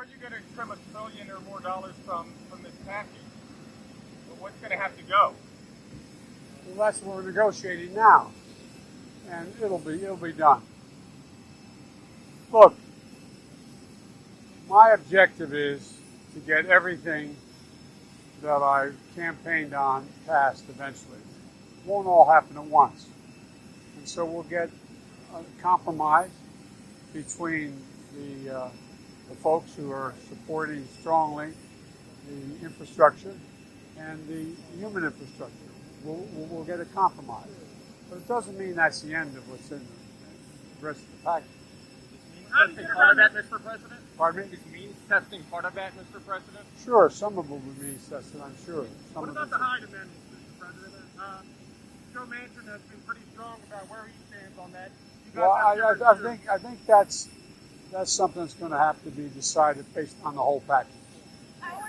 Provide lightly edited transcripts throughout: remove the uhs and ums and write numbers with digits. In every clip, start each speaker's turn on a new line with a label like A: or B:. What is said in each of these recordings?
A: are you going to trim $1 trillion or more from this package? But what's going to have to go?
B: Well, that's what we're negotiating now, and it'll be done. Look, my objective is to get everything that I campaigned on passed eventually. It won't all happen at once, and so we'll get a compromise between the folks who are supporting strongly the infrastructure and the human infrastructure. We'll get a compromise. But it doesn't mean that's the end of what's in the rest of the package.
A: Is testing part of that, Mr. President?
B: Pardon me?
A: Is means testing part of that, Mr. President?
B: Sure, some of them will be tested, I'm sure.
A: What about the Hyde amendments, Mr. President? Joe Manchin has been pretty strong about where he stands on that.
B: Well, I think that's something that's going to have to be decided based on the whole package.
C: How was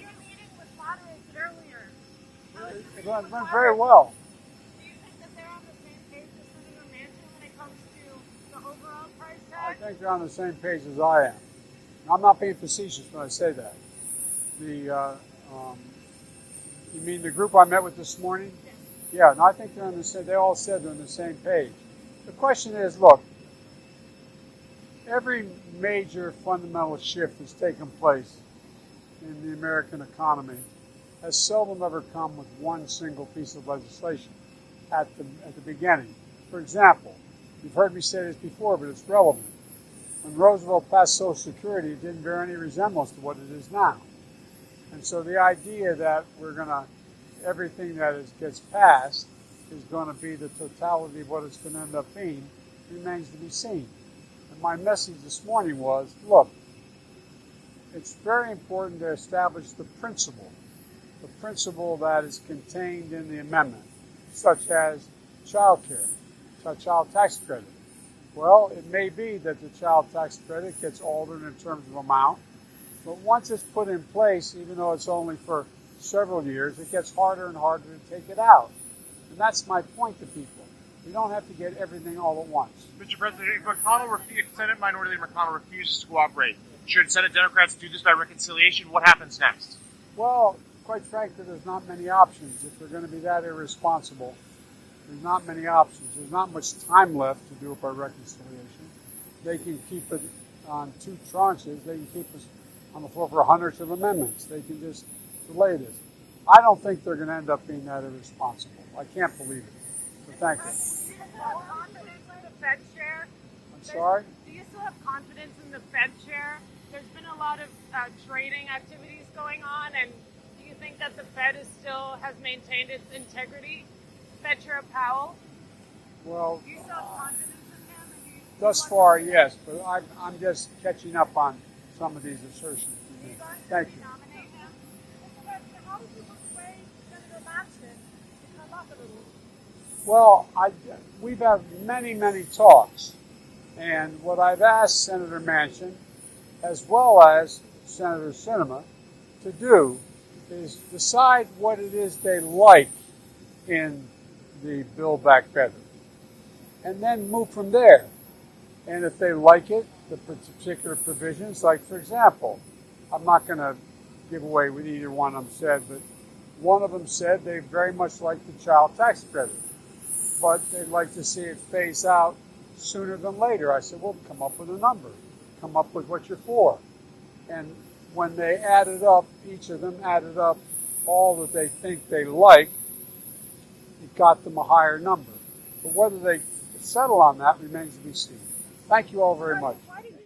C: your meeting with moderates earlier?
B: It went very well.
C: Do you think that they're on the same page as Senator Manchin when it comes to the overall price tag?
B: I think they're on the same page as I am. I'm not being facetious when I say that. You mean the group I met with this morning? Yeah, and I think they're on the same. They all said they're on the same page. The question is, look, every major fundamental shift that's taken place in the American economy has seldom ever come with one single piece of legislation at the beginning. For example, you've heard me say this before, but it's relevant. When Roosevelt passed Social Security, it didn't bear any resemblance to what it is now. And so the idea that everything that gets passed is going to be the totality of what it's going to end up being remains to be seen. And my message this morning was, look, it's very important to establish the principle that is contained in the amendment, such as child care, child tax credit. Well, it may be that the child tax credit gets altered in terms of amount, but once it's put in place, even though it's only for several years, it gets harder and harder to take it out. And that's my point to people. We don't have to get everything all at once.
A: Mr. President, if Senate Minority Leader McConnell refuses to cooperate, should Senate Democrats do this by reconciliation? What happens next?
B: Well, quite frankly, there's not many options. If they're going to be that irresponsible, there's not many options. There's not much time left to do it by reconciliation. They can keep it on 2 tranches. They can keep us on the floor for hundreds of amendments. They can just delay this. I don't think they're going to end up being that irresponsible. I can't believe it. But thank you.
C: Do you still have confidence in the Fed chair?
B: I'm sorry?
C: Do you still have confidence in the Fed chair? There's been a lot of trading activities going on, and do you think that the Fed has maintained its integrity? Fed Chair Powell?
B: Well,
C: do you still have confidence in him?
B: Thus far, yes, but I'm just catching up on some of these assertions. Thank you.
C: Nominate him? How would you persuade Senator Manchin to come up a little?
B: Well, we've had many, many talks, and what I've asked Senator Manchin, as well as Senator Sinema, to do is decide what it is they like in the Build Back Better, and then move from there. And if they like it, the particular provisions, like, for example, I'm not going to give away what either one of them said, but one of them said they very much like the child tax credit, but they'd like to see it phase out sooner than later. I said, well, come up with a number. Come up with what you're for. And when they added up, each of them added up all that they think they like, it got them a higher number. But whether they settle on that remains to be seen. Thank you all very much.
C: Why did you